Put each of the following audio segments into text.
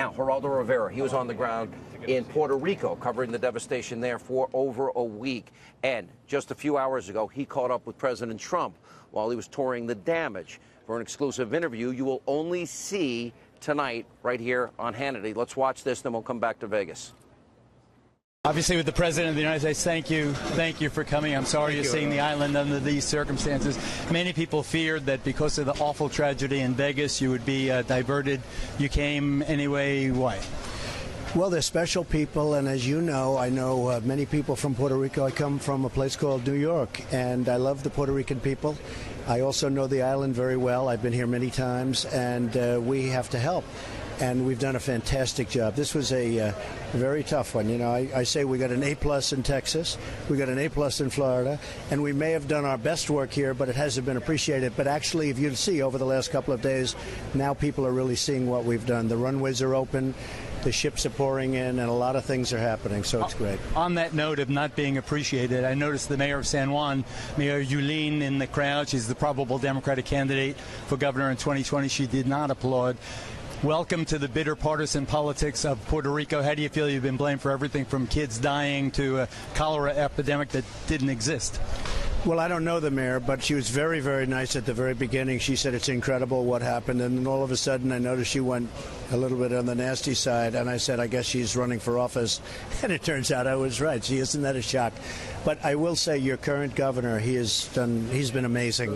Now, Geraldo Rivera, he was on the ground in Puerto Rico covering the devastation there for over a week. And just a few hours ago, he caught up with President Trump while he was touring the damage. For an exclusive interview you will only see tonight right here on Hannity. Let's watch this, then we'll come back to Vegas. Obviously, with the President of the United States, thank you for coming. I'm sorry you're seeing the island under these circumstances. Many people feared that because of the awful tragedy in Vegas, you would be diverted. You came anyway. Why? Well, they're special people, and as you know, I know many people from Puerto Rico. I come from a place called New York, and I love the Puerto Rican people. I also know the island very well. I've been here many times, and we have to help. And we've done a fantastic job. This was a very tough one. You know, I say we got an A+ in Texas, we got an A+ in Florida, and we may have done our best work here, but it hasn't been appreciated. But actually, if you'd see over the last couple of days, now people are really seeing what we've done. The runways are open, the ships are pouring in, and a lot of things are happening, so it's great. On that note of not being appreciated, I noticed the mayor of San Juan, Mayor Yulín, in the crowd. She's the probable Democratic candidate for governor in 2020. She did not applaud. Welcome to the bitter partisan politics of Puerto Rico. How do you feel? You've been blamed for everything from kids dying to a cholera epidemic that didn't exist. Well, I don't know the mayor, but she was very, very nice at the very beginning. She said it's incredible what happened, and then all of a sudden I noticed she went a little bit on the nasty side, and I said, I guess she's running for office, and it turns out I was right. See, isn't that a shock? But I will say your current governor, he's been amazing.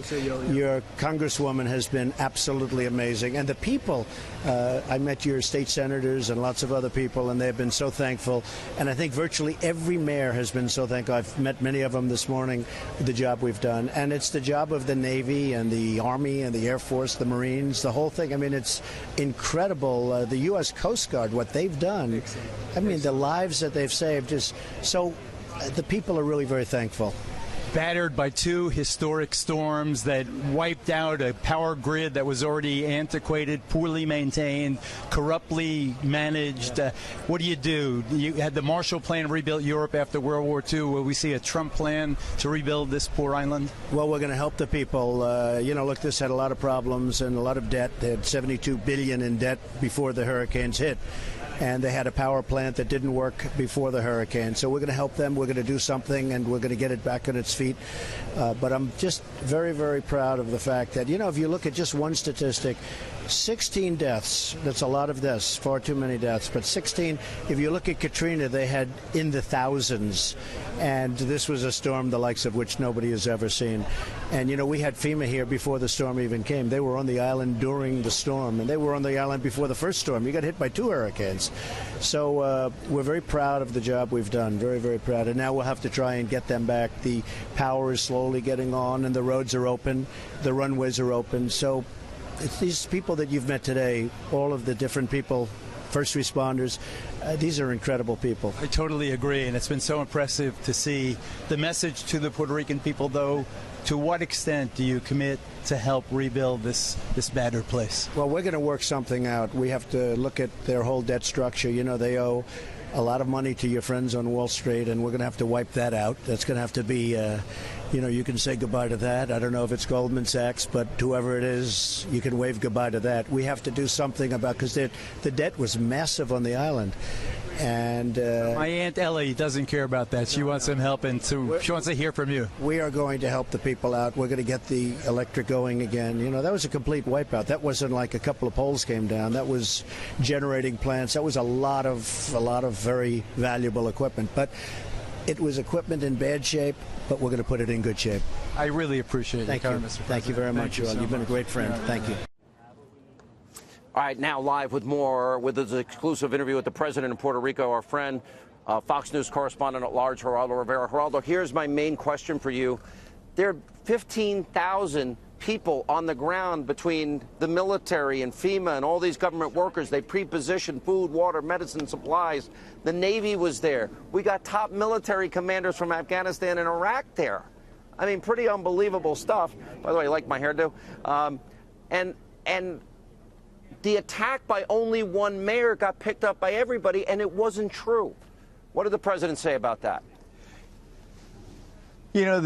Your congresswoman has been absolutely amazing, and the people, I met your state senators and lots of other people, and they've been so thankful, and I think virtually every mayor has been so thankful. I've met many of them this morning. The job we've done, and it's the job of the Navy and the Army and the Air Force, the Marines, the whole thing. I mean, it's incredible. The U.S. Coast Guard, what they've done, I mean, the lives that they've saved is so. The people are really very thankful. Battered by two historic storms that wiped out a power grid that was already antiquated, poorly maintained, corruptly managed. What do? You had the Marshall Plan rebuilt Europe after World War II. Will we see a Trump plan to rebuild this poor island? Well, we're going to help the people. You know, look, this had a lot of problems and a lot of debt. They had $72 billion in debt before the hurricanes hit. And they had a power plant that didn't work before the hurricane. So we're going to help them. We're going to do something, and we're going to get it back on its feet. But I'm just very, very proud of the fact that, you know, if you look at just one statistic, 16 deaths. That's a lot of deaths, far too many deaths. But 16, if you look at Katrina, they had in the thousands. And this was a storm the likes of which nobody has ever seen. And, you know, we had FEMA here before the storm even came. They were on the island during the storm, and they were on the island before the first storm. You got hit by 2 hurricanes. So we're very proud of the job we've done, very, very proud. And now we'll have to try and get them back. The power is slowly getting on, and the roads are open. The runways are open. So it's these people that you've met today, all of the different people, first responders, these are incredible people. I totally agree, and it's been so impressive to see the message to the Puerto Rican people, though. To what extent do you commit to help rebuild this battered place? Well, we're going to work something out. We have to look at their whole debt structure. You know, they owe a lot of money to your friends on Wall Street, and we're going to have to wipe that out. That's going to have to be, you know, you can say goodbye to that. I don't know if it's Goldman Sachs, but whoever it is, you can wave goodbye to that. We have to do something about, because the debt was massive on the island. And my Aunt Ellie doesn't care about that. She wants some help, and so she wants to hear from you. We are going to help the people out. We're going to get the electric going again. You know, that was a complete wipeout. That wasn't like a couple of poles came down. That was generating plants. That was a lot of very valuable equipment. But it was equipment in bad shape, but we're going to put it in good shape. I really appreciate it. Thank you. Thank you very much. You've been a great friend. Thank you. All right, now live with more, with this exclusive interview with the president of Puerto Rico, our friend, Fox News correspondent at large, Geraldo Rivera. Geraldo, here's my main question for you. There are 15,000 people on the ground between the military and FEMA and all these government workers. They pre-positioned food, water, medicine, supplies. The Navy was there. We got top military commanders from Afghanistan and Iraq there. I mean, pretty unbelievable stuff. By the way, I like my hairdo. And the attack by only one mayor got picked up by everybody, and it wasn't true. What did the president say about that? You know,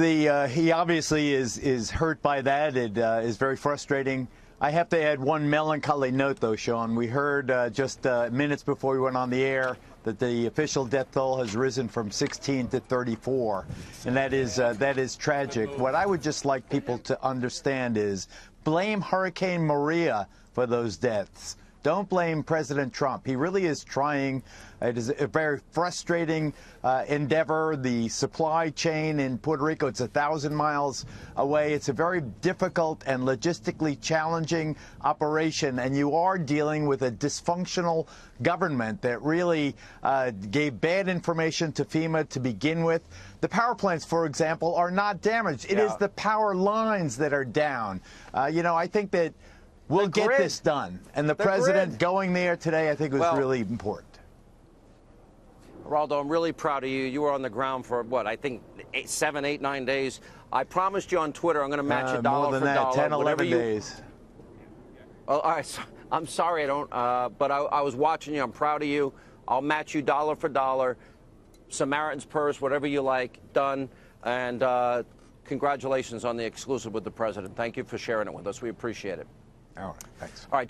he obviously is hurt by that. It is very frustrating. I have to add one melancholy note, though, Sean. We heard just minutes before we went on the air that the official death toll has risen from 16 to 34, and that is tragic. What I would just like people to understand is blame Hurricane Maria for those deaths. Don't blame President Trump. He really is trying. It is a very frustrating endeavor. The supply chain in Puerto Rico, it's 1,000 miles away. It's a very difficult and logistically challenging operation, and you are dealing with a dysfunctional government that really gave bad information to FEMA to begin with. The power plants, for example, are not damaged. It is the power lines that are down. I think that we'll get this done. And the president going there today, I think, was really important. Geraldo, I'm really proud of you. You were on the ground for, what, I think 7, 8, 9 days. I promised you on Twitter I'm going to match a dollar for dollar. More than that, 10, 11 days. Well, all right. I'm sorry I don't, but I was watching you. I'm proud of you. I'll match you dollar for dollar. Samaritan's Purse, whatever you like, done. And congratulations on the exclusive with the president. Thank you for sharing it with us. We appreciate it. All right, thanks. All right.